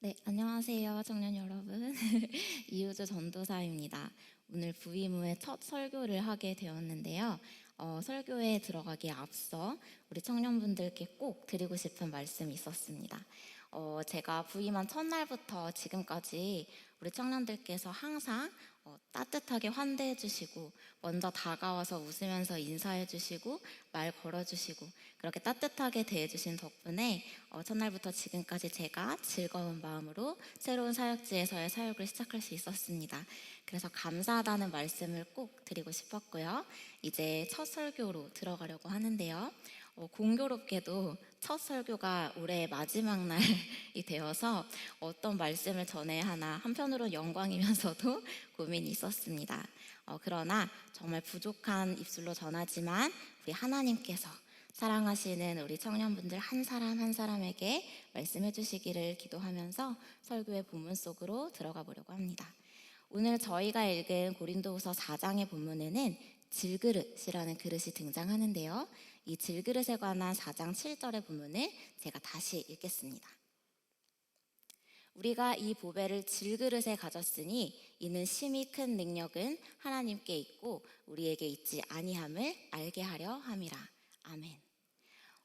네, 안녕하세요, 청년 여러분. 이우주 전도사입니다. 오늘 부임 후에 첫 설교를 하게 되었는데요. 설교에 들어가기에 앞서 우리 청년분들께 꼭 드리고 싶은 말씀이 있었습니다. 제가 부임한 첫날부터 지금까지 우리 청년들께서 항상 따뜻하게 환대해 주시고 먼저 다가와서 웃으면서 인사해 주시고 말 걸어 주시고 그렇게 따뜻하게 대해 주신 덕분에 첫날부터 지금까지 제가 즐거운 마음으로 새로운 사역지에서의 사역을 시작할 수 있었습니다. 그래서 감사하다는 말씀을 꼭 드리고 싶었고요. 이제 첫 설교로 들어가려고 하는데요. 공교롭게도 첫 설교가 올해 마지막 날이 되어서 어떤 말씀을 전해야 하나 한편으로는 영광이면서도 고민이 있었습니다. 그러나 정말 부족한 입술로 전하지만 우리 하나님께서 사랑하시는 우리 청년분들 한 사람 한 사람에게 말씀해 주시기를 기도하면서 설교의 본문 속으로 들어가 보려고 합니다. 오늘 저희가 읽은 고린도후서 4장의 본문에는 질그릇이라는 그릇이 등장하는데요. 이 질그릇에 관한 4장 7절의 본문을 제가 다시 읽겠습니다. 우리가 이 보배를 질그릇에 가졌으니 이는 심히 큰 능력은 하나님께 있고 우리에게 있지 아니함을 알게 하려 함이라. 아멘.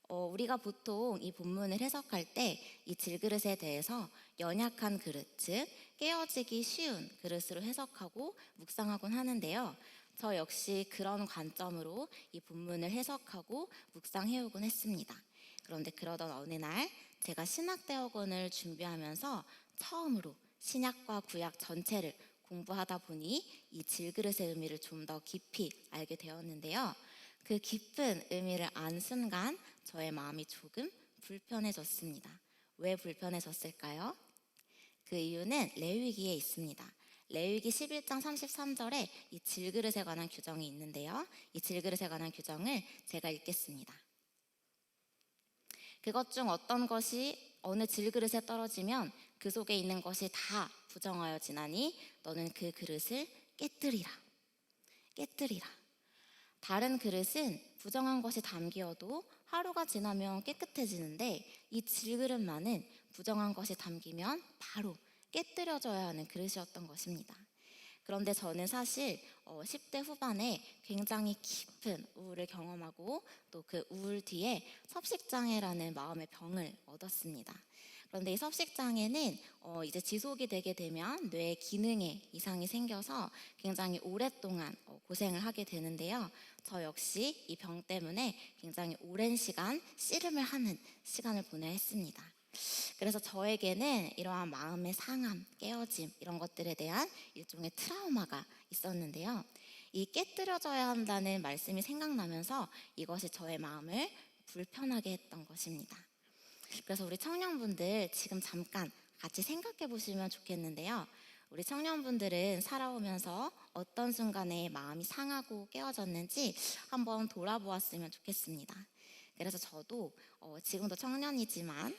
우리가 보통 이 본문을 해석할 때 이 질그릇에 대해서 연약한 그릇, 즉 깨어지기 쉬운 그릇으로 해석하고 묵상하곤 하는데요. 저 역시 그런 관점으로 이 본문을 해석하고 묵상해오곤 했습니다. 그런데 그러던 어느 날 제가 신학대학원을 준비하면서 처음으로 신약과 구약 전체를 공부하다 보니 이 질그릇의 의미를 좀 더 깊이 알게 되었는데요. 그 깊은 의미를 안 순간 저의 마음이 조금 불편해졌습니다. 왜 불편해졌을까요? 그 이유는 레위기에 있습니다. 레위기 11장 33절에 이 질그릇에 관한 규정이 있는데요. 이 질그릇에 관한 규정을 제가 읽겠습니다. 그것 중 어떤 것이 어느 질그릇에 떨어지면 그 속에 있는 것이 다 부정하여 지나니 너는 그 그릇을 깨뜨리라. 깨뜨리라. 다른 그릇은 부정한 것이 담기어도 하루가 지나면 깨끗해지는데 이 질그릇만은 부정한 것이 담기면 바로 깨뜨려져야 하는 그릇이었던 것입니다. 그런데 저는 사실 10대 후반에 굉장히 깊은 우울을 경험하고 또 그 우울 뒤에 섭식장애라는 마음의 병을 얻었습니다. 그런데 이 섭식장애는 이제 지속이 되게 되면 뇌의 기능에 이상이 생겨서 굉장히 오랫동안 고생을 하게 되는데요. 저 역시 이 병 때문에 굉장히 오랜 시간 씨름을 하는 시간을 보내야 했습니다. 그래서 저에게는 이러한 마음의 상함, 깨어짐 이런 것들에 대한 일종의 트라우마가 있었는데요. 이 깨뜨려져야 한다는 말씀이 생각나면서 이것이 저의 마음을 불편하게 했던 것입니다. 그래서 우리 청년분들 지금 잠깐 같이 생각해 보시면 좋겠는데요. 우리 청년분들은 살아오면서 어떤 순간에 마음이 상하고 깨어졌는지 한번 돌아보았으면 좋겠습니다. 그래서 저도 지금도 청년이지만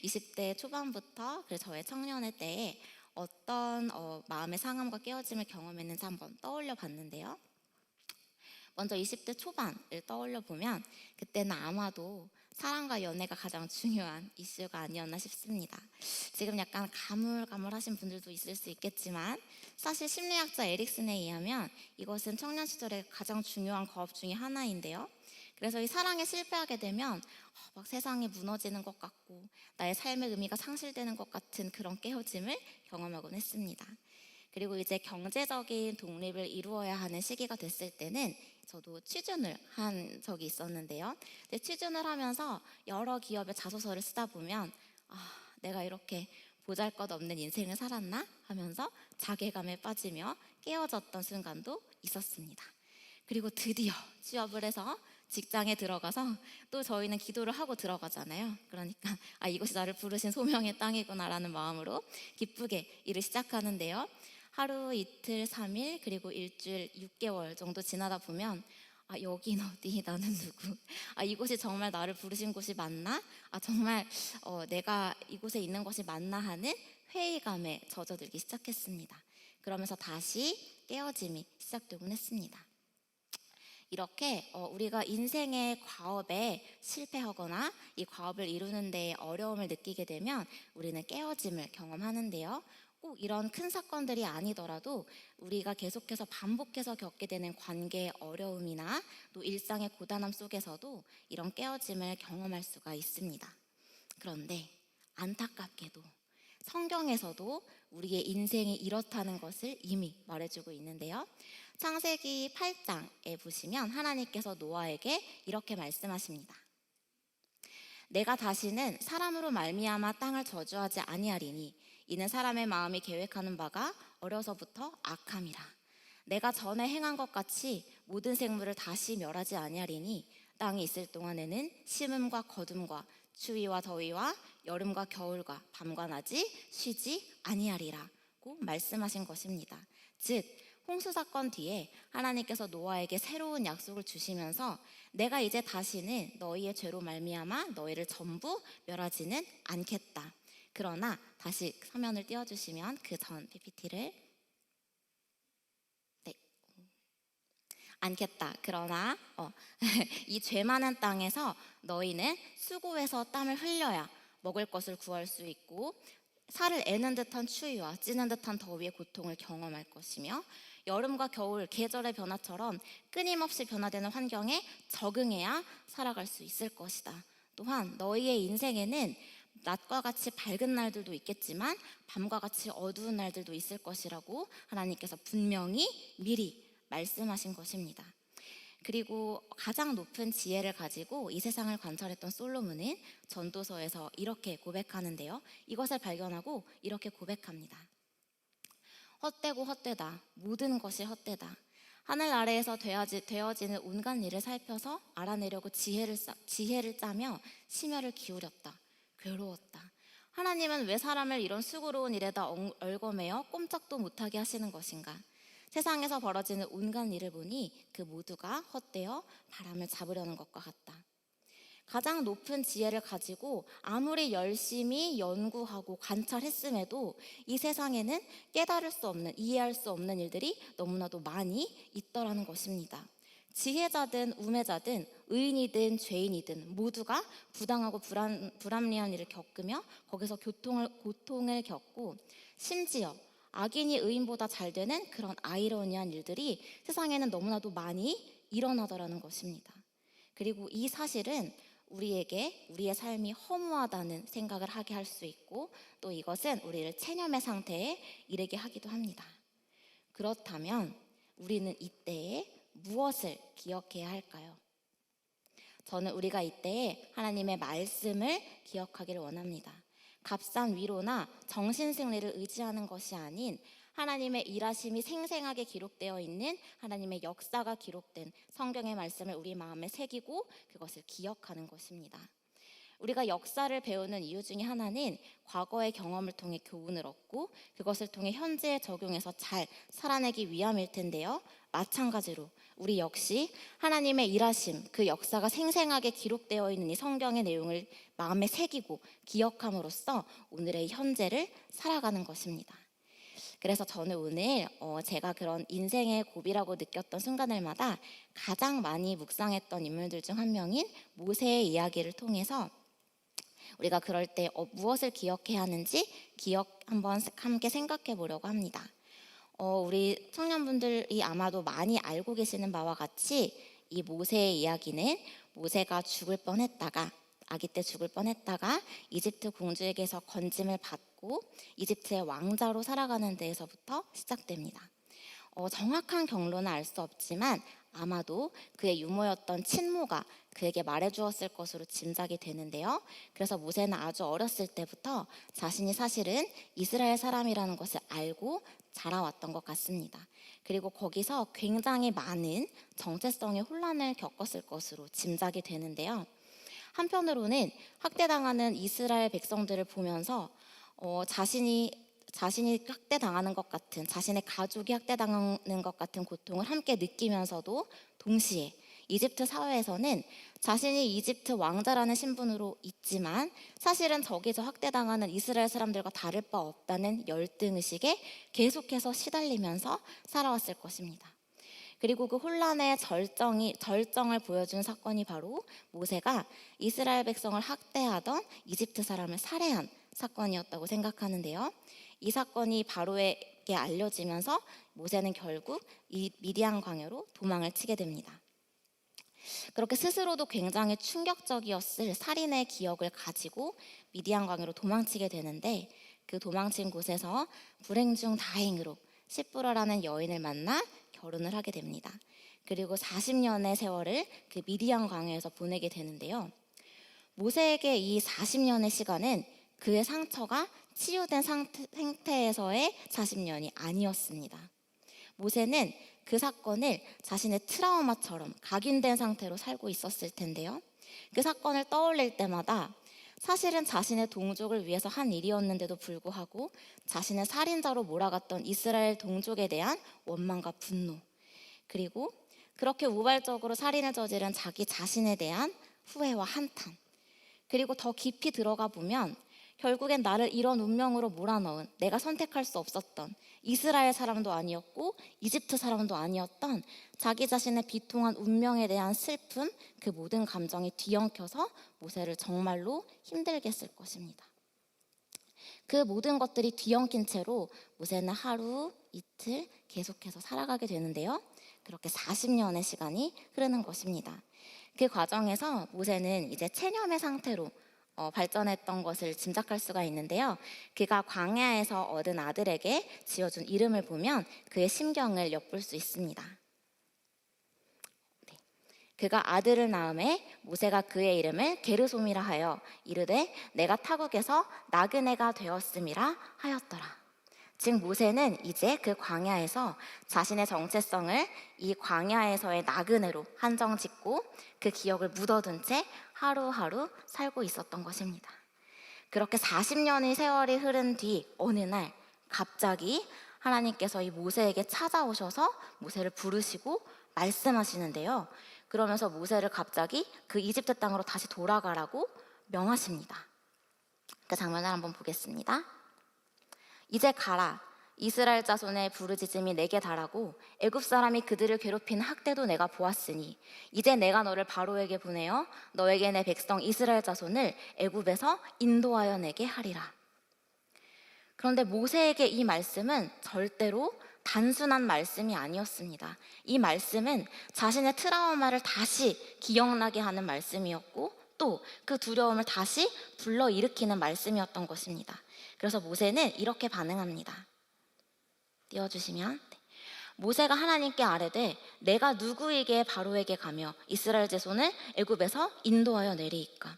20대 초반부터 저의 청년의 때에 어떤 마음의 상함과 깨어짐을 경험했는지 한번 떠올려 봤는데요. 먼저 20대 초반을 떠올려 보면 그때는 아마도 사랑과 연애가 가장 중요한 이슈가 아니었나 싶습니다. 지금 약간 가물가물하신 분들도 있을 수 있겠지만 사실 심리학자 에릭슨에 의하면 이것은 청년 시절의 가장 중요한 과업 중에 하나인데요. 그래서 이 사랑에 실패하게 되면 막 세상이 무너지는 것 같고 나의 삶의 의미가 상실되는 것 같은 그런 깨어짐을 경험하곤 했습니다. 그리고 이제 경제적인 독립을 이루어야 하는 시기가 됐을 때는 저도 취준을 한 적이 있었는데요. 근데 취준을 하면서 여러 기업의 자소서를 쓰다 보면 내가 이렇게 보잘것없는 인생을 살았나 하면서 자괴감에 빠지며 깨어졌던 순간도 있었습니다. 그리고 드디어 취업을 해서 직장에 들어가서 또 저희는 기도를 하고 들어가잖아요. 그러니까 이것이 나를 부르신 소명의 땅이구나라는 마음으로 기쁘게 일을 시작하는데요. 하루, 이틀, 3일, 그리고 일주일, 6개월 정도 지나다 보면 여긴 어디, 나는 누구, 이곳이 정말 나를 부르신 곳이 맞나? 정말 내가 이곳에 있는 것이 맞나 하는 회의감에 젖어들기 시작했습니다. 그러면서 다시 깨어짐이 시작되곤 했습니다. 이렇게 우리가 인생의 과업에 실패하거나 이 과업을 이루는 데 어려움을 느끼게 되면 우리는 깨어짐을 경험하는데요. 꼭 이런 큰 사건들이 아니더라도 우리가 계속해서 반복해서 겪게 되는 관계의 어려움이나 또 일상의 고단함 속에서도 이런 깨어짐을 경험할 수가 있습니다. 그런데 안타깝게도 성경에서도 우리의 인생이 이렇다는 것을 이미 말해주고 있는데요. 창세기 8장에 보시면 하나님께서 노아에게 이렇게 말씀하십니다. 내가 다시는 사람으로 말미암아 땅을 저주하지 아니하리니 이는 사람의 마음이 계획하는 바가 어려서부터 악함이라. 내가 전에 행한 것 같이 모든 생물을 다시 멸하지 아니하리니 땅이 있을 동안에는 심음과 거둠과 추위와 더위와 여름과 겨울과 밤과 낮이 쉬지 아니하리라고 말씀하신 것입니다. 즉 홍수 사건 뒤에 하나님께서 노아에게 새로운 약속을 주시면서 내가 이제 다시는 너희의 죄로 말미암아 너희를 전부 멸하지는 않겠다. 그러나 다시 화면을 띄워주시면 그 전 PPT를 않겠다. 그러나 이 죄 많은 땅에서 너희는 수고해서 땀을 흘려야 먹을 것을 구할 수 있고 살을 애는 듯한 추위와 찌는 듯한 더위의 고통을 경험할 것이며 여름과 겨울 계절의 변화처럼 끊임없이 변화되는 환경에 적응해야 살아갈 수 있을 것이다. 또한 너희의 인생에는 낮과 같이 밝은 날들도 있겠지만 밤과 같이 어두운 날들도 있을 것이라고 하나님께서 분명히 미리 말씀하신 것입니다. 그리고 가장 높은 지혜를 가지고 이 세상을 관찰했던 솔로몬은 전도서에서 이렇게 고백하는데요. 이것을 발견하고 이렇게 고백합니다. 헛되고 헛되다. 모든 것이 헛되다. 하늘 아래에서 되어지는 온갖 일을 살펴서 알아내려고 지혜를 짜며 심혈을 기울였다. 괴로웠다. 하나님은 왜 사람을 이런 수고로운 일에다 얽어매어 꼼짝도 못하게 하시는 것인가? 세상에서 벌어지는 온갖 일을 보니 그 모두가 헛되어 바람을 잡으려는 것과 같다. 가장 높은 지혜를 가지고 아무리 열심히 연구하고 관찰했음에도 이 세상에는 깨달을 수 없는, 이해할 수 없는 일들이 너무나도 많이 있더라는 것입니다. 지혜자든 우매자든 의인이든 죄인이든 모두가 부당하고 불합리한 일을 겪으며 거기서 고통을 겪고 심지어 악인이 의인보다 잘 되는 그런 아이러니한 일들이 세상에는 너무나도 많이 일어나더라는 것입니다. 그리고 이 사실은 우리에게 우리의 삶이 허무하다는 생각을 하게 할 수 있고 또 이것은 우리를 체념의 상태에 이르게 하기도 합니다. 그렇다면 우리는 이때에 무엇을 기억해야 할까요? 저는 우리가 이때에 하나님의 말씀을 기억하기를 원합니다. 값싼 위로나 정신승리를 의지하는 것이 아닌 하나님의 일하심이 생생하게 기록되어 있는 하나님의 역사가 기록된 성경의 말씀을 우리 마음에 새기고 그것을 기억하는 것입니다. 우리가 역사를 배우는 이유 중에 하나는 과거의 경험을 통해 교훈을 얻고 그것을 통해 현재에 적용해서 잘 살아내기 위함일 텐데요. 마찬가지로 우리 역시 하나님의 일하심, 그 역사가 생생하게 기록되어 있는 이 성경의 내용을 마음에 새기고 기억함으로써 오늘의 현재를 살아가는 것입니다. 그래서 저는 오늘 제가 그런 인생의 고비라고 느꼈던 순간들마다 가장 많이 묵상했던 인물들 중 한 명인 모세의 이야기를 통해서 우리가 그럴 때 무엇을 기억해야 하는지 한번 함께 생각해 보려고 합니다. 우리 청년분들이 아마도 많이 알고 계시는 바와 같이 이 모세의 이야기는 모세가 아기 때 죽을 뻔했다가 이집트 공주에게서 건짐을 받고 이집트의 왕자로 살아가는 데에서부터 시작됩니다. 정확한 경로는 알 수 없지만 아마도 그의 유모였던 친모가 그에게 말해주었을 것으로 짐작이 되는데요. 그래서 모세는 아주 어렸을 때부터 자신이 사실은 이스라엘 사람이라는 것을 알고 자라왔던 것 같습니다. 그리고 거기서 굉장히 많은 정체성의 혼란을 겪었을 것으로 짐작이 되는데요. 한편으로는 학대당하는 이스라엘 백성들을 보면서 자신이 학대당하는 것 같은, 자신의 가족이 학대당하는 것 같은 고통을 함께 느끼면서도 동시에 이집트 사회에서는 자신이 이집트 왕자라는 신분으로 있지만 사실은 저기서 학대당하는 이스라엘 사람들과 다를 바 없다는 열등의식에 계속해서 시달리면서 살아왔을 것입니다. 그리고 그 혼란의 절정을 보여준 사건이 바로 모세가 이스라엘 백성을 학대하던 이집트 사람을 살해한 사건이었다고 생각하는데요. 이 사건이 바로에게 알려지면서 모세는 결국 이 미디안 광야로 도망을 치게 됩니다. 그렇게 스스로도 굉장히 충격적이었을 살인의 기억을 가지고 미디안 광야로 도망치게 되는데, 그 도망친 곳에서 불행 중 다행으로 시프라라는 여인을 만나 결혼을 하게 됩니다. 그리고 40년의 세월을 그 미디안 광야에서 보내게 되는데요. 모세에게 이 40년의 시간은 그의 상처가 치유된 상태에서의 40년이 아니었습니다. 모세는 그 사건을 자신의 트라우마처럼 각인된 상태로 살고 있었을 텐데요. 그 사건을 떠올릴 때마다 사실은 자신의 동족을 위해서 한 일이었는데도 불구하고 자신을 살인자로 몰아갔던 이스라엘 동족에 대한 원망과 분노, 그리고 그렇게 우발적으로 살인을 저지른 자기 자신에 대한 후회와 한탄, 그리고 더 깊이 들어가 보면 결국엔 나를 이런 운명으로 몰아넣은, 내가 선택할 수 없었던 이스라엘 사람도 아니었고 이집트 사람도 아니었던 자기 자신의 비통한 운명에 대한 슬픔, 그 모든 감정이 뒤엉켜서 모세를 정말로 힘들게 했을 것입니다. 그 모든 것들이 뒤엉킨 채로 모세는 하루, 이틀 계속해서 살아가게 되는데요. 그렇게 40년의 시간이 흐르는 것입니다. 그 과정에서 모세는 이제 체념의 상태로 발전했던 것을 짐작할 수가 있는데요. 그가 광야에서 얻은 아들에게 지어준 이름을 보면 그의 심경을 엿볼 수 있습니다. 네. 그가 아들을 낳음에 모세가 그의 이름을 게르솜이라 하여 이르되 내가 타국에서 나그네가 되었음이라 하였더라. 즉 모세는 이제 그 광야에서 자신의 정체성을 이 광야에서의 나그네로 한정짓고 그 기억을 묻어둔 채 하루하루 살고 있었던 것입니다. 그렇게 40년의 세월이 흐른 뒤 어느 날 갑자기 하나님께서 이 모세에게 찾아오셔서 모세를 부르시고 말씀하시는데요. 그러면서 모세를 갑자기 그 이집트 땅으로 다시 돌아가라고 명하십니다. 그 장면을 한번 보겠습니다. 이제 가라. 이스라엘 자손의 부르짖음이 내게 달하고 애굽 사람이 그들을 괴롭힌 학대도 내가 보았으니 이제 내가 너를 바로에게 보내어 너에게 내 백성 이스라엘 자손을 애굽에서 인도하여 내게 하리라. 그런데 모세에게 이 말씀은 절대로 단순한 말씀이 아니었습니다. 이 말씀은 자신의 트라우마를 다시 기억나게 하는 말씀이었고 또 그 두려움을 다시 불러일으키는 말씀이었던 것입니다. 그래서 모세는 이렇게 반응합니다. 띄워주시면, 모세가 하나님께 아뢰되 내가 누구에게 바로에게 가며 이스라엘 자손을 애굽에서 인도하여 내리이까.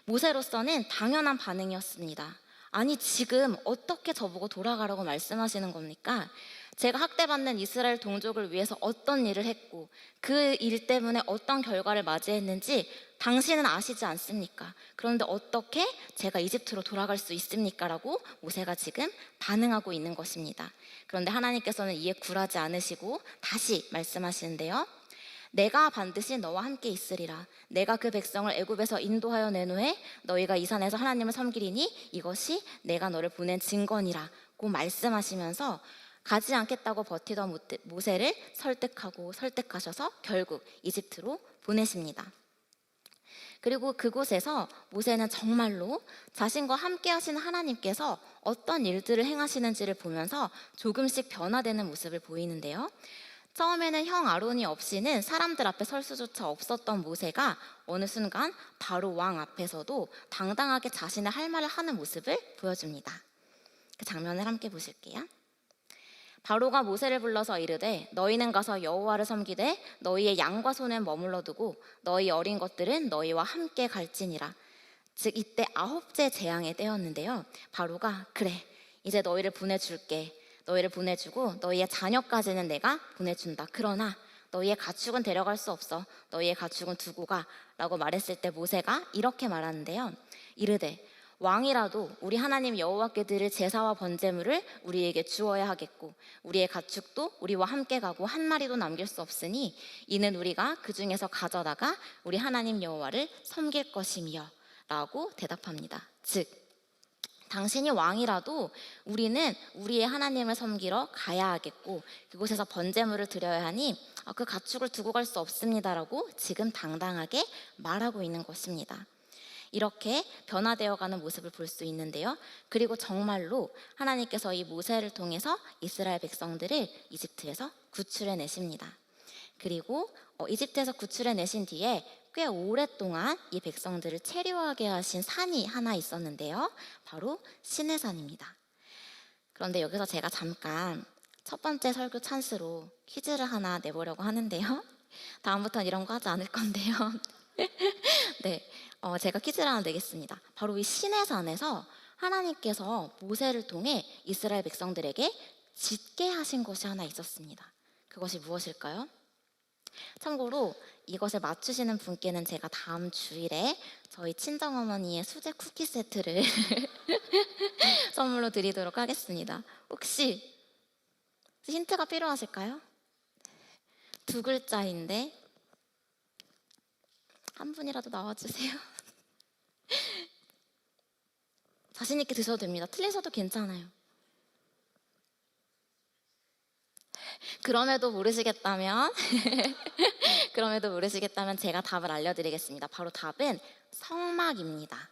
모세로서는 당연한 반응이었습니다. 아니 지금 어떻게 저보고 돌아가라고 말씀하시는 겁니까? 제가 학대받는 이스라엘 동족을 위해서 어떤 일을 했고 그 일 때문에 어떤 결과를 맞이했는지 당신은 아시지 않습니까? 그런데 어떻게 제가 이집트로 돌아갈 수 있습니까? 라고 모세가 지금 반응하고 있는 것입니다. 그런데 하나님께서는 이에 굴하지 않으시고 다시 말씀하시는데요. 내가 반드시 너와 함께 있으리라. 내가 그 백성을 애굽에서 인도하여 낸 후에 너희가 이 산에서 하나님을 섬기리니 이것이 내가 너를 보낸 증거니라고 말씀하시면서 가지 않겠다고 버티던 모세를 설득하셔서 결국 이집트로 보내십니다. 그리고 그곳에서 모세는 정말로 자신과 함께 하신 하나님께서 어떤 일들을 행하시는지를 보면서 조금씩 변화되는 모습을 보이는데요. 처음에는 형 아론이 없이는 사람들 앞에 설 수조차 없었던 모세가 어느 순간 바로 왕 앞에서도 당당하게 자신의 할 말을 하는 모습을 보여줍니다. 그 장면을 함께 보실게요. 바로가 모세를 불러서 이르되 너희는 가서 여호와를 섬기되 너희의 양과 소는 머물러 두고 너희 어린 것들은 너희와 함께 갈지니라. 즉 이때 9째 재앙의 때였는데요. 바로가 그래 이제 너희를 보내줄게. 너희를 보내주고 너희의 자녀까지는 내가 보내준다. 그러나 너희의 가축은 데려갈 수 없어. 너희의 가축은 두고 가 라고 말했을 때 모세가 이렇게 말하는데요. 이르되 왕이라도 우리 하나님 여호와께 드릴 제사와 번제물을 우리에게 주어야 하겠고 우리의 가축도 우리와 함께 가고 한 마리도 남길 수 없으니 이는 우리가 그 중에서 가져다가 우리 하나님 여호와를 섬길 것이며 라고 대답합니다. 즉 당신이 왕이라도 우리는 우리의 하나님을 섬기러 가야 하겠고 그곳에서 번제물을 드려야 하니 그 가축을 두고 갈 수 없습니다라고 지금 당당하게 말하고 있는 것입니다. 이렇게 변화되어가는 모습을 볼 수 있는데요. 그리고 정말로 하나님께서 이 모세를 통해서 이스라엘 백성들을 이집트에서 구출해 내십니다. 그리고 이집트에서 구출해 내신 뒤에 꽤 오랫동안 이 백성들을 체류하게 하신 산이 하나 있었는데요. 바로 시내산입니다. 그런데 여기서 제가 잠깐 첫 번째 설교 찬스로 퀴즈를 하나 내보려고 하는데요. 다음부터는 이런 거 하지 않을 건데요. 네, 제가 퀴즈를 하나 내겠습니다. 바로 이 시내산에서 하나님께서 모세를 통해 이스라엘 백성들에게 짓게 하신 것이 하나 있었습니다. 그것이 무엇일까요? 참고로 이것을 맞추시는 분께는 제가 다음 주일에 저희 친정어머니의 수제 쿠키 세트를 선물로 드리도록 하겠습니다. 혹시 힌트가 필요하실까요? 두 글자인데 한 분이라도 나와주세요. 자신 있게 드셔도 됩니다. 틀리셔도 괜찮아요. 그럼에도 모르시겠다면 제가 답을 알려드리겠습니다. 바로 답은 성막입니다.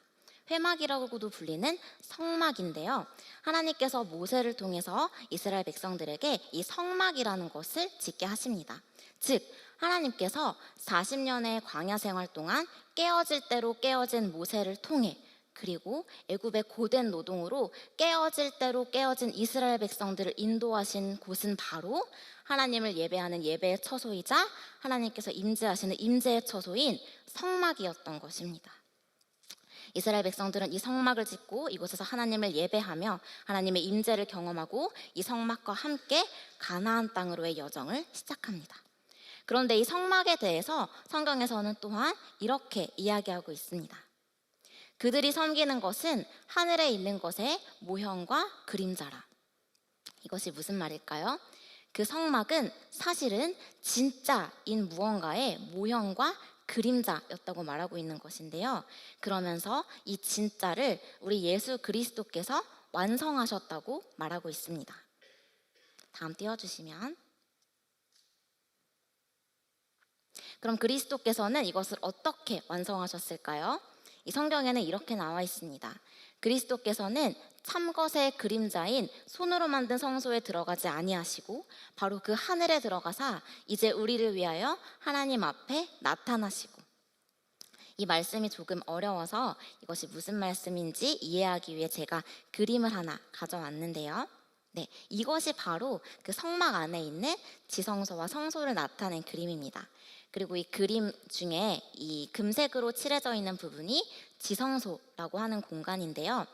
회막이라고도 불리는 성막인데요. 하나님께서 모세를 통해서 이스라엘 백성들에게 이 성막이라는 것을 짓게 하십니다. 즉 하나님께서 40년의 광야 생활 동안 깨어질 대로 깨어진 모세를 통해 그리고 애굽의 고된 노동으로 깨어질 대로 깨어진 이스라엘 백성들을 인도하신 곳은 바로 하나님을 예배하는 예배의 처소이자 하나님께서 임재하시는 임재의 처소인 성막이었던 것입니다. 이스라엘 백성들은 이 성막을 짓고 이곳에서 하나님을 예배하며 하나님의 임재를 경험하고 이 성막과 함께 가나안 땅으로의 여정을 시작합니다. 그런데 이 성막에 대해서 성경에서는 또한 이렇게 이야기하고 있습니다. 그들이 섬기는 것은 하늘에 있는 것의 모형과 그림자라. 이것이 무슨 말일까요? 그 성막은 사실은 진짜인 무언가의 모형과 그림자였다고 말하고 있는 것인데요. 그러면서 이 진짜를 우리 예수 그리스도께서 완성하셨다고 말하고 있습니다. 다음 띄워주시면. 그럼 그리스도께서는 이것을 어떻게 완성하셨을까요? 이 성경에는 이렇게 나와 있습니다. 그리스도께서는 참것의 그림자인 손으로 만든 성소에 들어가지 아니하시고 바로 그 하늘에 들어가사 이제 우리를 위하여 하나님 앞에 나타나시고. 이 말씀이 조금 어려워서 이것이 무슨 말씀인지 이해하기 위해 제가 그림을 하나 가져왔는데요. 네, 이것이 바로 그 성막 안에 있는 지성소와 성소를 나타낸 그림입니다. 그리고 이 그림 중에 이 금색으로 칠해져 있는 부분이 지성소라고 하는 공간인데요.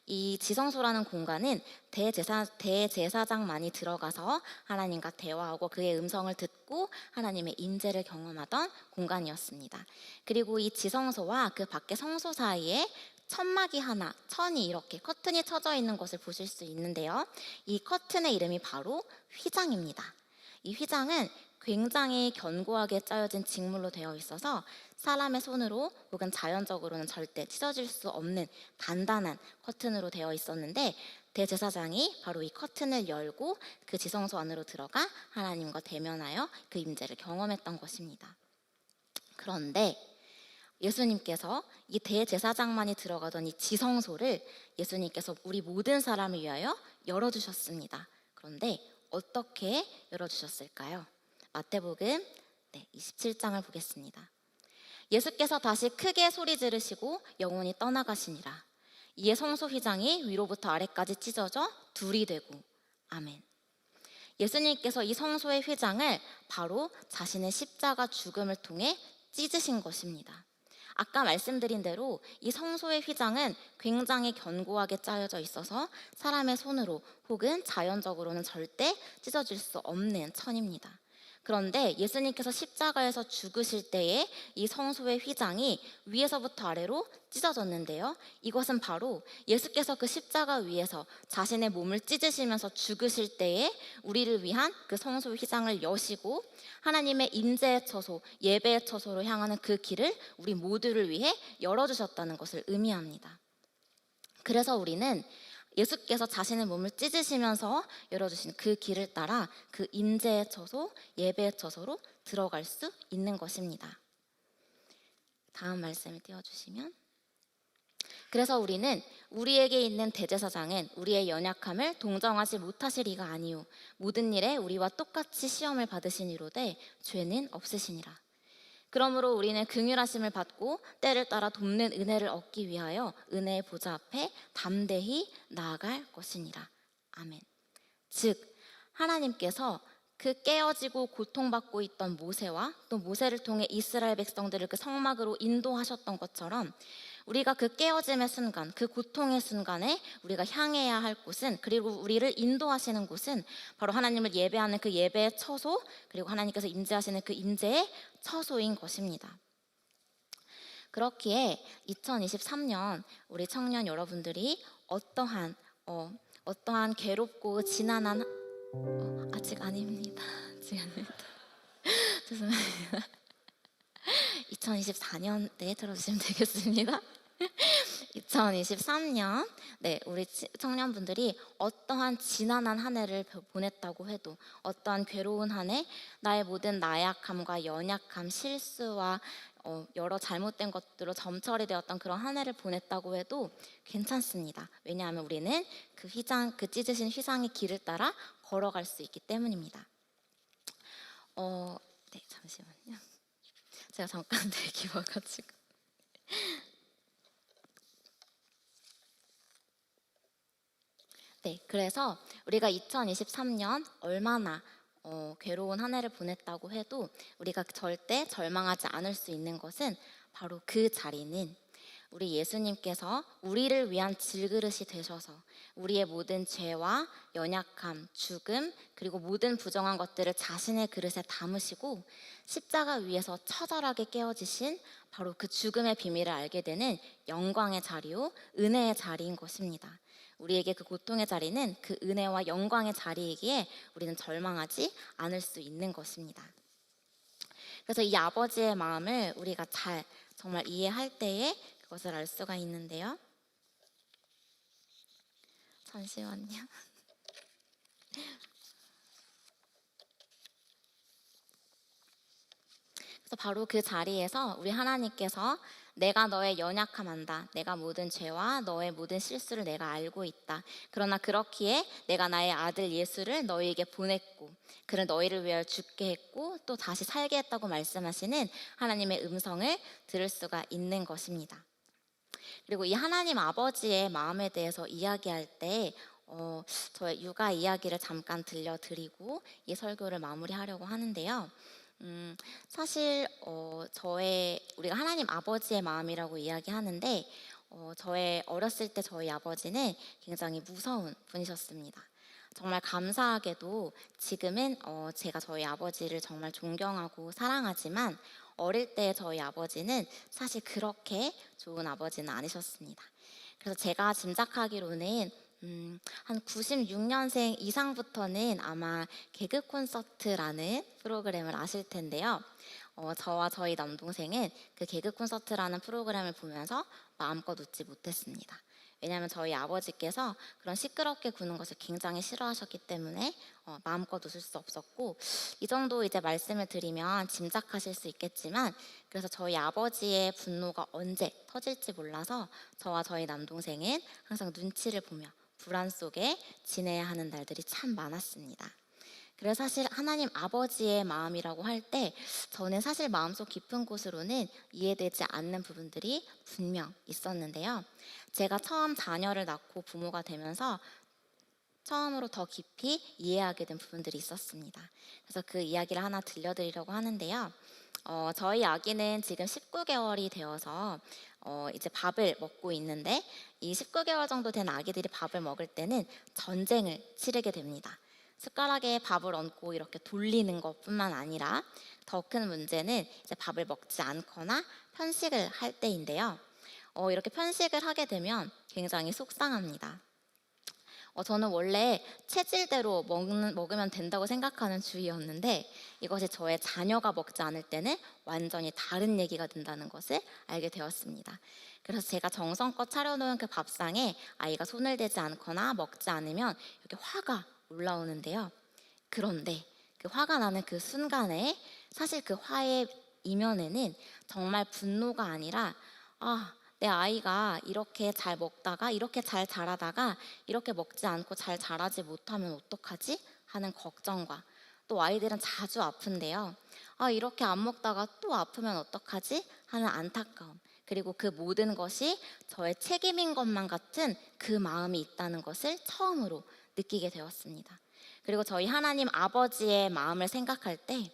이 지성소라는 공간은 대제사장만이 들어가서 하나님과 대화하고 그의 음성을 듣고 하나님의 임재를 경험하던 공간이었습니다. 그리고 이 지성소와 그 밖의 성소 사이에 천막이 하나, 천이 이렇게 커튼이 쳐져 있는 것을 보실 수 있는데요. 이 커튼의 이름이 바로 휘장입니다. 이 휘장은 굉장히 견고하게 짜여진 직물로 되어 있어서 사람의 손으로 혹은 자연적으로는 절대 찢어질 수 없는 단단한 커튼으로 되어 있었는데 대제사장이 바로 이 커튼을 열고 그 지성소 안으로 들어가 하나님과 대면하여 그 임재를 경험했던 것입니다. 그런데 예수님께서 이 대제사장만이 들어가던 이 지성소를 예수님께서 우리 모든 사람을 위하여 열어주셨습니다. 그런데 어떻게 열어주셨을까요? 마태복음 27장을 보겠습니다. 예수께서 다시 크게 소리 지르시고 영원히 떠나가시니라. 이에 성소 휘장이 위로부터 아래까지 찢어져 둘이 되고 아멘. 예수님께서 이 성소의 휘장을 바로 자신의 십자가 죽음을 통해 찢으신 것입니다. 아까 말씀드린 대로 이 성소의 휘장은 굉장히 견고하게 짜여져 있어서 사람의 손으로 혹은 자연적으로는 절대 찢어질 수 없는 천입니다. 그런데 예수님께서 십자가에서 죽으실 때에 이 성소의 휘장이 위에서부터 아래로 찢어졌는데요. 이것은 바로 예수께서 그 십자가 위에서 자신의 몸을 찢으시면서 죽으실 때에 우리를 위한 그 성소의 휘장을 여시고 하나님의 임재의 처소, 예배의 처소로 향하는 그 길을 우리 모두를 위해 열어주셨다는 것을 의미합니다. 그래서 우리는 예수께서 자신의 몸을 찢으시면서 열어주신 그 길을 따라 그 임재의 처소, 예배의 처소로 들어갈 수 있는 것입니다. 다음 말씀을 띄워주시면, 그래서 우리는 우리에게 있는 대제사장은 우리의 연약함을 동정하지 못하실 리가 아니요 모든 일에 우리와 똑같이 시험을 받으시니로되 죄는 없으시니라. 그러므로 우리는 긍휼하심을 받고 때를 따라 돕는 은혜를 얻기 위하여 은혜의 보좌 앞에 담대히 나아갈 것이니라. 아멘. 즉 하나님께서 그 깨어지고 고통받고 있던 모세와 또 모세를 통해 이스라엘 백성들을 그 성막으로 인도하셨던 것처럼 우리가 그 깨어짐의 순간, 그 고통의 순간에 우리가 향해야 할 곳은, 그리고 우리를 인도하시는 곳은 바로 하나님을 예배하는 그 예배의 처소, 그리고 하나님께서 임재하시는 그 임재의 처소인 것입니다. 그렇기에 2023년 우리 청년 여러분들이 어떠한 괴롭고 지난한 아직 아닙니다. 아직 아닙니다. 죄송합니다. 2024년 때 들어주시면 되겠습니다. 2023년 우리 청년분들이 어떠한 지난한 한 해를 보냈다고 해도, 어떠한 괴로운 한 해, 나의 모든 나약함과 연약함, 실수와 여러 잘못된 것들로 점철이 되었던 그런 한 해를 보냈다고 해도 괜찮습니다. 왜냐하면 우리는 그 찢으신 휘장의 길을 따라 걸어갈 수 있기 때문입니다. 네, 잠시만요. 제가 잠깐 대기 와가지고. 네, 그래서 우리가 2023년 얼마나 괴로운 한 해를 보냈다고 해도 우리가 절대 절망하지 않을 수 있는 것은 바로 그 자리는 우리 예수님께서 우리를 위한 질그릇이 되셔서 우리의 모든 죄와 연약함, 죽음, 그리고 모든 부정한 것들을 자신의 그릇에 담으시고 십자가 위에서 처절하게 깨어지신 바로 그 죽음의 비밀을 알게 되는 영광의 자리요, 은혜의 자리인 것입니다. 우리에게 그 고통의 자리는 그 은혜와 영광의 자리이기에 우리는 절망하지 않을 수 있는 것입니다. 그래서 이 아버지의 마음을 우리가 잘 정말 이해할 때에 그것을 알 수가 있는데요. 잠시만요. 그래서 바로 그 자리에서 우리 하나님께서 내가 너의 연약함 안다. 내가 모든 죄와 너의 모든 실수를 내가 알고 있다. 그러나 그렇기에 내가 나의 아들 예수를 너희에게 보냈고 그를 너희를 위하여 죽게 했고 또 다시 살게 했다고 말씀하시는 하나님의 음성을 들을 수가 있는 것입니다. 그리고 이 하나님 아버지의 마음에 대해서 이야기할 때 저의 육아 이야기를 잠깐 들려드리고 이 설교를 마무리하려고 하는데요. 사실 우리가 하나님 아버지의 마음이라고 이야기하는데 저의 어렸을 때 저희 아버지는 굉장히 무서운 분이셨습니다. 정말 감사하게도 지금은 제가 저희 아버지를 정말 존경하고 사랑하지만 어릴 때 저희 아버지는 사실 그렇게 좋은 아버지는 아니셨습니다. 그래서 제가 짐작하기로는 한 96년생 이상부터는 아마 개그 콘서트라는 프로그램을 아실 텐데요. 저와 저희 남동생은 그 개그 콘서트라는 프로그램을 보면서 마음껏 웃지 못했습니다. 왜냐하면 저희 아버지께서 그런 시끄럽게 구는 것을 굉장히 싫어하셨기 때문에 마음껏 웃을 수 없었고, 이 정도 이제 말씀을 드리면 짐작하실 수 있겠지만, 그래서 저희 아버지의 분노가 언제 터질지 몰라서 저와 저희 남동생은 항상 눈치를 보며 불안 속에 지내야 하는 날들이 참 많았습니다. 그래서 사실 하나님 아버지의 마음이라고 할 때 저는 사실 마음속 깊은 곳으로는 이해되지 않는 부분들이 분명 있었는데요. 제가 처음 자녀를 낳고 부모가 되면서 처음으로 더 깊이 이해하게 된 부분들이 있었습니다. 그래서 그 이야기를 하나 들려드리려고 하는데요. 저희 아기는 지금 19개월이 되어서 이제 밥을 먹고 있는데, 이 19개월 정도 된 아기들이 밥을 먹을 때는 전쟁을 치르게 됩니다. 숟가락에 밥을 얹고 이렇게 돌리는 것뿐만 아니라 더 큰 문제는 이제 밥을 먹지 않거나 편식을 할 때인데요. 이렇게 편식을 하게 되면 굉장히 속상합니다. 저는 원래 체질대로 먹으면 된다고 생각하는 주의였는데 이것이 저의 자녀가 먹지 않을 때는 완전히 다른 얘기가 된다는 것을 알게 되었습니다. 그래서 제가 정성껏 차려놓은 그 밥상에 아이가 손을 대지 않거나 먹지 않으면 이렇게 화가 올라오는데요. 그런데 그 화가 나는 그 순간에 사실 그 화의 이면에는 정말 분노가 아니라 내 아이가 이렇게 잘 먹다가 이렇게 잘 자라다가 이렇게 먹지 않고 잘 자라지 못하면 어떡하지? 하는 걱정과 또 아이들은 자주 아픈데요. 이렇게 안 먹다가 또 아프면 어떡하지? 하는 안타까움. 그리고 그 모든 것이 저의 책임인 것만 같은 그 마음이 있다는 것을 처음으로 느끼게 되었습니다. 그리고 저희 하나님 아버지의 마음을 생각할 때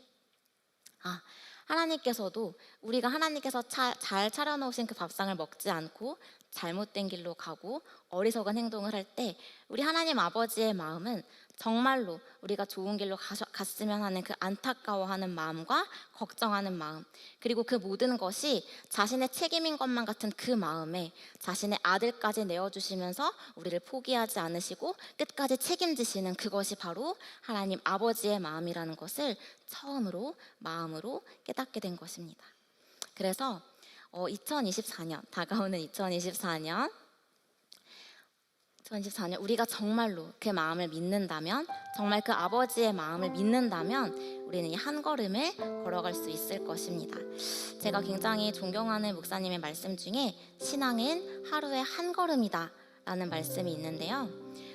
하나님께서도 우리가 하나님께서 잘 차려놓으신 그 밥상을 먹지 않고 잘못된 길로 가고 어리석은 행동을 할 때 우리 하나님 아버지의 마음은 정말로 우리가 좋은 길로 갔으면 하는 그 안타까워하는 마음과 걱정하는 마음, 그리고 그 모든 것이 자신의 책임인 것만 같은 그 마음에 자신의 아들까지 내어주시면서 우리를 포기하지 않으시고 끝까지 책임지시는 그것이 바로 하나님 아버지의 마음이라는 것을 처음으로 마음으로 깨닫게 된 것입니다. 그래서 2024년, 다가오는 2024년 우리가 정말로 그 마음을 믿는다면, 정말 그 아버지의 마음을 믿는다면 우리는 이 한 걸음을 걸어갈 수 있을 것입니다. 제가 굉장히 존경하는 목사님의 말씀 중에 신앙은 하루에 한 걸음이다 라는 말씀이 있는데요.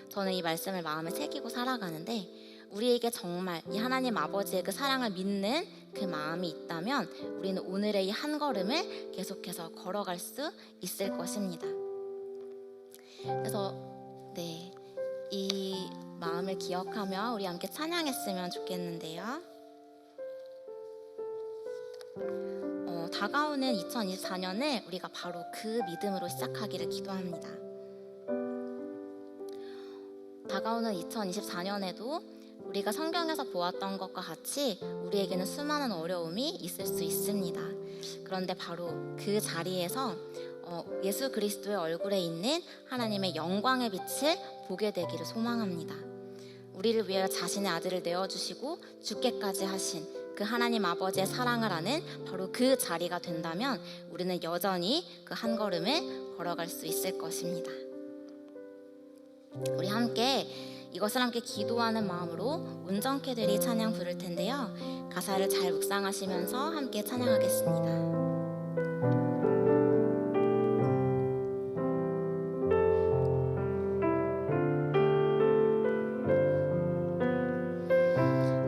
저는 이 말씀을 마음에 새기고 살아가는데 우리에게 정말 이 하나님 아버지의 그 사랑을 믿는 그 마음이 있다면 우리는 오늘의 이 한 걸음을 계속해서 걸어갈 수 있을 것입니다. 그래서 이 마음을 기억하며 우리 함께 찬양했으면 좋겠는데요. 다가오는 2024년을 우리가 바로 그 믿음으로 시작하기를 기도합니다. 다가오는 2024년에도 우리가 성경에서 보았던 것과 같이 우리에게는 수많은 어려움이 있을 수 있습니다. 그런데 바로 그 자리에서 예수 그리스도의 얼굴에 있는 하나님의 영광의 빛을 보게 되기를 소망합니다. 우리를 위하여 자신의 아들을 내어주시고 죽게까지 하신 그 하나님 아버지의 사랑을 아는 바로 그 자리가 된다면 우리는 여전히 그 한 걸음을 걸어갈 수 있을 것입니다. 우리 함께 이것을 함께 기도하는 마음으로 온전케 되리 찬양 부를 텐데요. 가사를 잘 묵상하시면서 함께 찬양하겠습니다.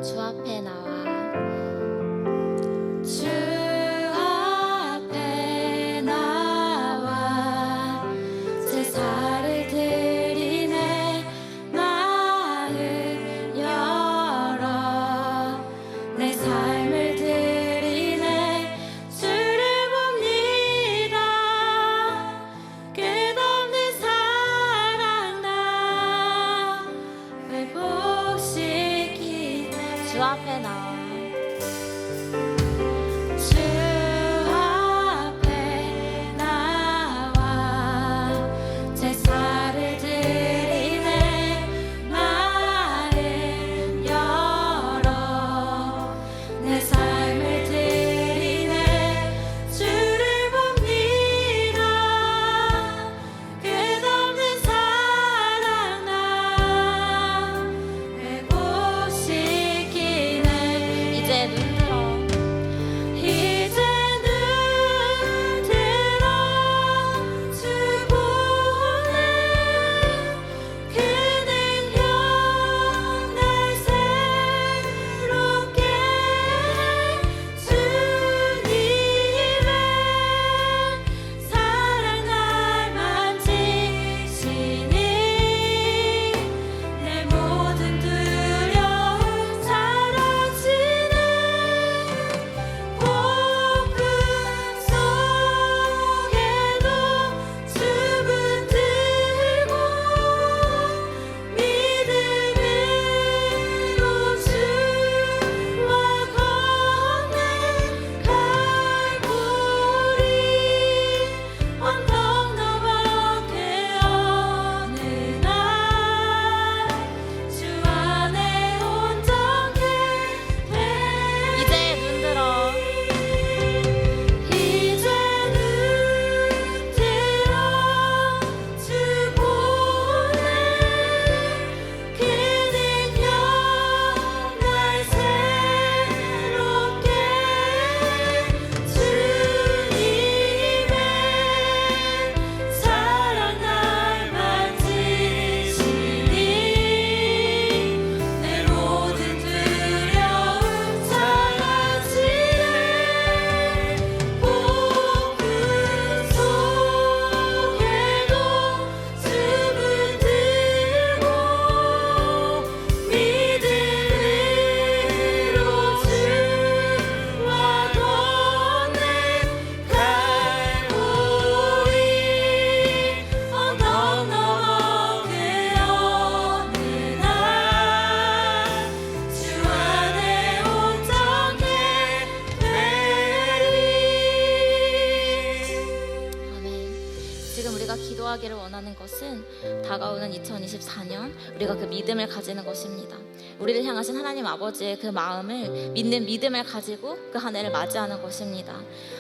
주 앞에 나와 제사를 드리네. 마음 열어 내 삶을 드리네. 주를 봅니다. 끝없는 사랑 나 회복시키네. 주 앞에 나와 회복시키네. 기도하는 것은 다가오는 2024년 우리가 그 믿음을 가지는 것입니다. 우리를 향하신 하나님 아버지의 그 마음을 믿는 믿음을 가지고 그 한 해를 맞이하는 것입니다.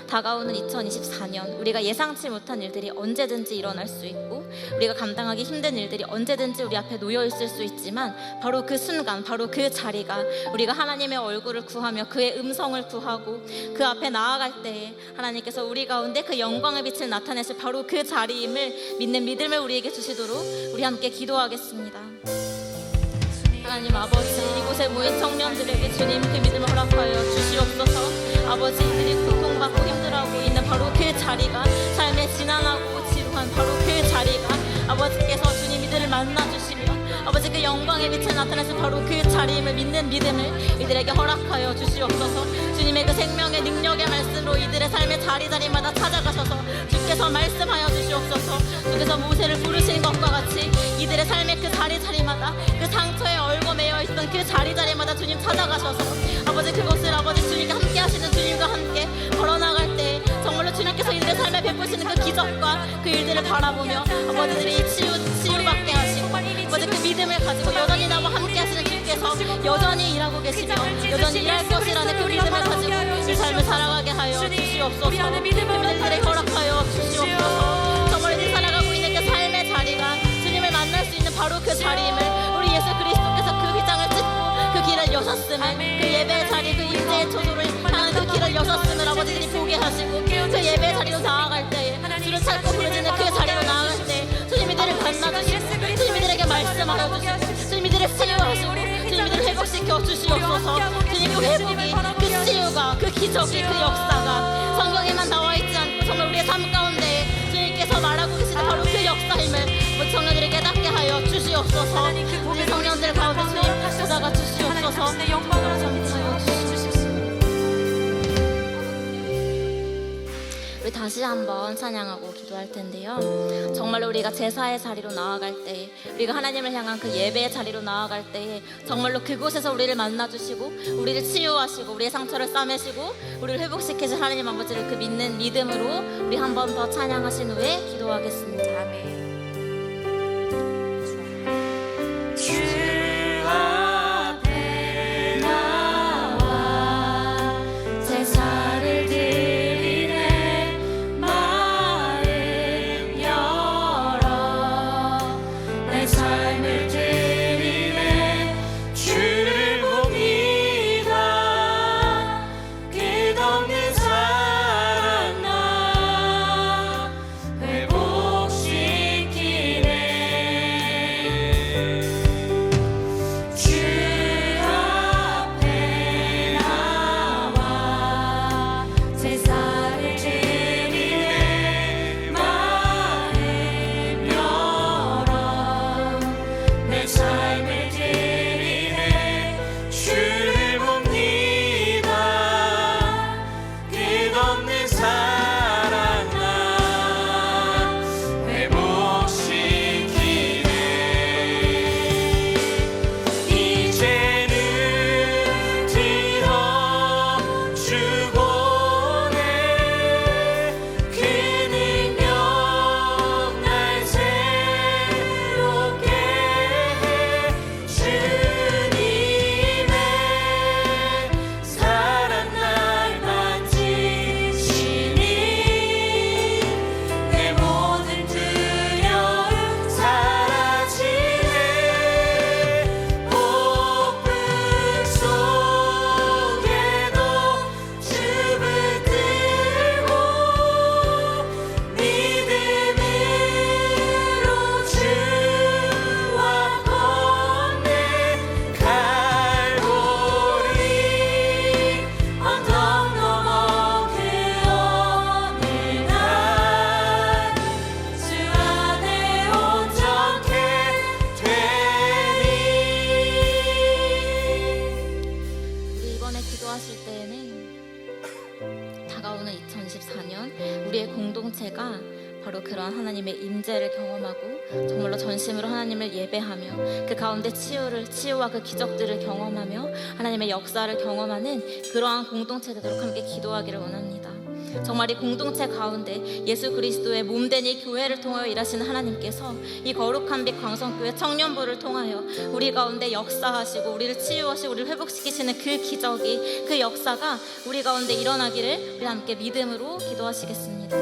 다가오는 2024년 우리가 예상치 못한 일들이 언제든지 일어날 수 있고 우리가 감당하기 힘든 일들이 언제든지 우리 앞에 놓여 있을 수 있지만 바로 그 순간, 바로 그 자리가 우리가 하나님의 얼굴을 구하며 그의 음성을 구하고 그 앞에 나아갈 때에 하나님께서 우리 가운데 그 영광의 빛을 나타내실 바로 그 자리임을 믿는 믿음을 우리에게 주시도록 우리 함께 기도하겠습니다. 하나님 아버지, 이곳에 모인 청년들에게 주님 그 믿음을 허락하여 주시옵소서. 아버지, 이들이 고통받고 힘들어하고 있는 바로 그 자리가, 삶에 지난하고 지루한 바로 그 자리가 아버지께서 주님 이들을 만나주시며 아버지 그 영광의 빛을 나타내신 바로 그 자리임을 믿는 믿음을 이들에게 허락하여 주시옵소서. 주님의 그 생명의 능력의 말씀으로 이들의 삶의 자리자리마다 찾아가셔서 주께서 말씀하여 주시옵소서. 주께서 모세를 부르신 것과 같이 이들의 삶의 그 자리자리마다 그 상처에 얽어매여 있던 그 자리자리마다 주님 찾아가셔서 아버지 그것을 아버지 주님과 함께 하시는 주님과 함께 걸어나갈 때 정말로 주님께서 이들의 삶에 베푸시는 그 기적과 그 일들을 바라보며 아버지들이 치유받게 하시고 아버지 그 믿음을 가지고 여전히 나와 함께 하시는 주께서 여전히 일하고 계시며 여전히 일할 것이라는 그 믿음을 가지고 이 삶을 살아가게 하여 주시옵소서. 그 믿음들에게 허락하여 주시옵소서. 정말 이들이 살아가고 있는 그 삶의 자리가 주님을 만날 수 있는 바로 그 자리임을 우리 예수 그리스도께서 그 휘장을 찢고 그 길을 여셨음을 그 예배의 자리 그 임재의 초소를 향한 그 길을 여셨음을 아버지들이 보게 하시고 그 예배의 자리로 나아갈 때에 주를 찾고 부르짖는 그 자리로 나아갈 때 주님 이들을 만나주시고 주님 이들에게 말씀하여 주시고 주님 이들을 치유하시고 주님 이들을 회복시켜 주시옵소서. 주님 그 회복이 그 치유가 그 기적이 그 역사가 성경에만 나와 있지 않고 정말 우리의 삶 가운데 주님께서 말하고 계시는 바로 그 역사임을 우리 청년들에게 깨닫게 하여 주시옵소서. 우리 청년들 가운데 주님 찾아가 주시옵소서. 영광을 전하여 주시옵소서. 우리 다시 한번 찬양하고 기도할 텐데요. 정말로 우리가 제사의 자리로 나아갈 때, 우리가 하나님을 향한 그 예배의 자리로 나아갈 때 정말로 그곳에서 우리를 만나주시고 우리를 치유하시고 우리의 상처를 싸매시고 우리를 회복시키실 하나님 아버지를 그 믿는 믿음으로 우리 한 번 더 찬양하신 후에 기도하겠습니다. 아멘. 공동체가 바로 그러한 하나님의 임재를 경험하고 정말로 전심으로 하나님을 예배하며 그 가운데 치유와 그 기적들을 경험하며 하나님의 역사를 경험하는 그러한 공동체 되도록 함께 기도하기를 원합니다. 정말 이 공동체 가운데 예수 그리스도의 몸된 이 교회를 통하여 일하시는 하나님께서 이 거룩한 빛 광성교회 청년부를 통하여 우리 가운데 역사하시고 우리를 치유하시고 우리를 회복시키시는 그 기적이, 그 역사가 우리 가운데 일어나기를 우리 함께 믿음으로 기도하시겠습니다.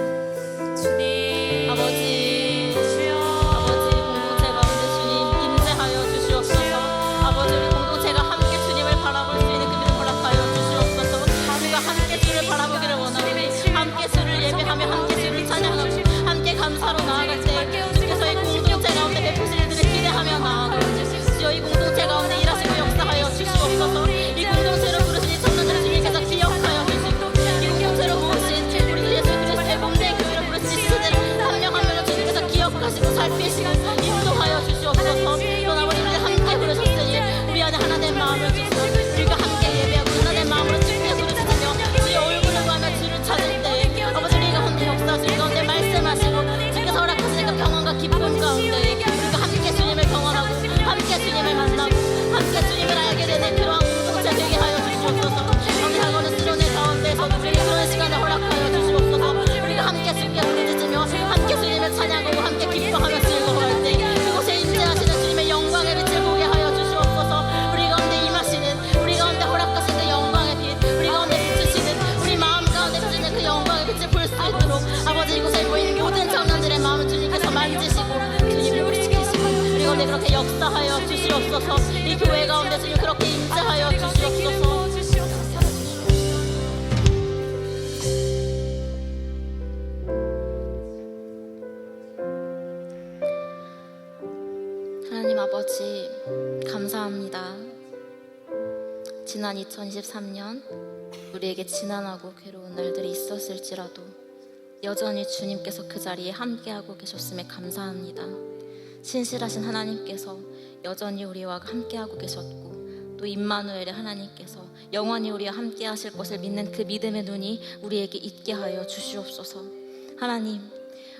주님, 아버지, 아버지, 공동체 가운데 주님 임재하여 주시옵소서. 아버지, 우리 공동체가 함께 주님을 바라볼 수 있는 그 믿음 허락하여 주시옵소서. 우리가 함께 주를 바라보기를 원하오니 함께 주를 예배하며 함께 주를 찬양하고 함께 감사로 나아갈 때 주께서 이 공동체 가운데 베푸실 일들을 기대하며 나아가오니 주여 이 공동체 가운데 일하시고 역사하여 주시옵소서. 이 공동체로 부르신 이 청년들을 주님께서 기억하여 주시고 이 공동체로 모으신 우리 주 예수 그리스도의 몸된 교회로 부르신 이 시대를 한 명 한 명을 주님께서 기억하시고 살피시고 인도하여 주시옵소서. 또 아버지 우리 함께 부르셨으니 우리 안에 하나 된 마음을 주시고 우리가 함께 예배하고 하나 된 마음으로 주께 부르시며 주의 얼굴을 보며 주를 찾을 때 아버지 우리 가운데 역사하시고 우리 가운데 말씀하시고 주께서 허락하시니까 평안과 기쁨 가운데 우리가 함께 주님을 경험하고 함께 주님을 만나고 함께 주님을 알게 되는 그러한 공동체 되게 하여 주시옵소서. 경계하고는 쓰러내 가운데서도 우리에게 그런 시간을 허락하여 주시옵소서. 우리가 함께 주께 부르짖으며 함께 주님을 찬양하고 함께 기뻐하며 즐거워할 때 그곳에 임재하시는 주님의 영광의 빛을 보게 하여 주시옵소서. 우리 가운데 임하시는 우리 가운데 허락하신 그 영광의 빛, 우리 가운데 비추시는 우리 마음 가운데 비추는 그 영광의 빛을 볼 수 있도록 아버지 이곳에 모인 모든 청년들의 마음을 주님께서 만지시고 주님을 우리시키시고 우리 가운데 그렇게 역사하여 주시옵소서. 이 교회 가운데 주님 그렇게 임재하여 주시옵소서. 하나님 아버지 감사합니다. 지난 2023년 우리에게 지난하고 괴로운 날들이 있었을지라도 여전히 주님께서 그 자리에 함께하고 계셨음에 감사합니다. 신실하신 하나님께서 여전히 우리와 함께하고 계셨고 또 임마누엘의 하나님께서 영원히 우리와 함께하실 것을 믿는 그 믿음의 눈이 우리에게 있게 하여 주시옵소서. 하나님,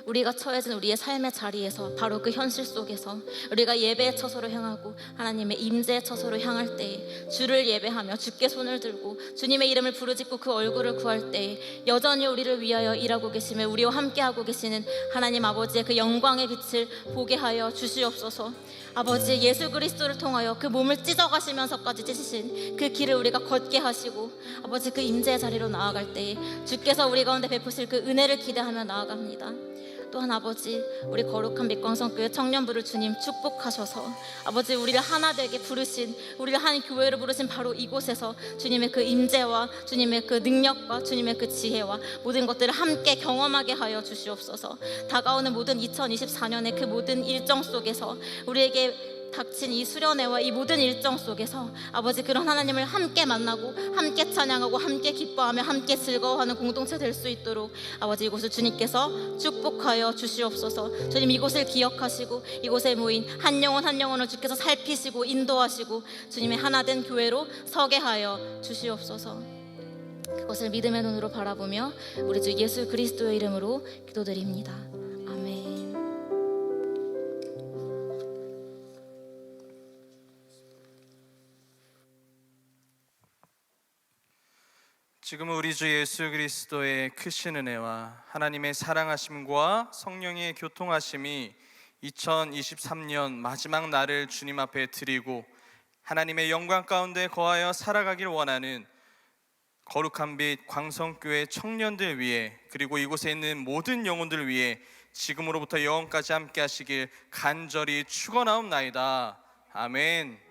우리가 처해진 우리의 삶의 자리에서 바로 그 현실 속에서 우리가 예배의 처소로 향하고 하나님의 임재의 처소로 향할 때에 주를 예배하며 주께 손을 들고 주님의 이름을 부르짖고 그 얼굴을 구할 때에 여전히 우리를 위하여 일하고 계시며 우리와 함께하고 계시는 하나님 아버지의 그 영광의 빛을 보게 하여 주시옵소서. 아버지 예수 그리스도를 통하여 그 몸을 찢어가시면서까지 찢으신 그 길을 우리가 걷게 하시고 아버지 그 임재의 자리로 나아갈 때에 주께서 우리 가운데 베푸실 그 은혜를 기대하며 나아갑니다. 또한 아버지 우리 거룩한 빛광성교회 청년부를 주님 축복하셔서 아버지 우리를 하나 되게 부르신 우리를 한 교회로 부르신 바로 이곳에서 주님의 그 임재와 주님의 그 능력과 주님의 그 지혜와 모든 것들을 함께 경험하게 하여 주시옵소서. 다가오는 모든 2024년의 그 모든 일정 속에서 우리에게 닥친 이 수련회와 이 모든 일정 속에서 아버지 그런 하나님을 함께 만나고 함께 찬양하고 함께 기뻐하며 함께 즐거워하는 공동체 될 수 있도록 아버지 이곳을 주님께서 축복하여 주시옵소서. 주님 이곳을 기억하시고 이곳에 모인 한 영혼 한 영혼을 주께서 살피시고 인도하시고 주님의 하나된 교회로 서게 하여 주시옵소서. 그것을 믿음의 눈으로 바라보며 우리 주 예수 그리스도의 이름으로 기도드립니다. 아멘. 지금은 우리 주 예수 그리스도의 크신 은혜와 하나님의 사랑하심과 성령의 교통하심이 2023년 마지막 날을 주님 앞에 드리고 하나님의 영광 가운데 거하여 살아가길 원하는 거룩한 빛 광성교회 청년들 위해 그리고 이곳에 있는 모든 영혼들 위해 지금으로부터 영원까지 함께 하시길 간절히 축원하옵나이다. 아멘.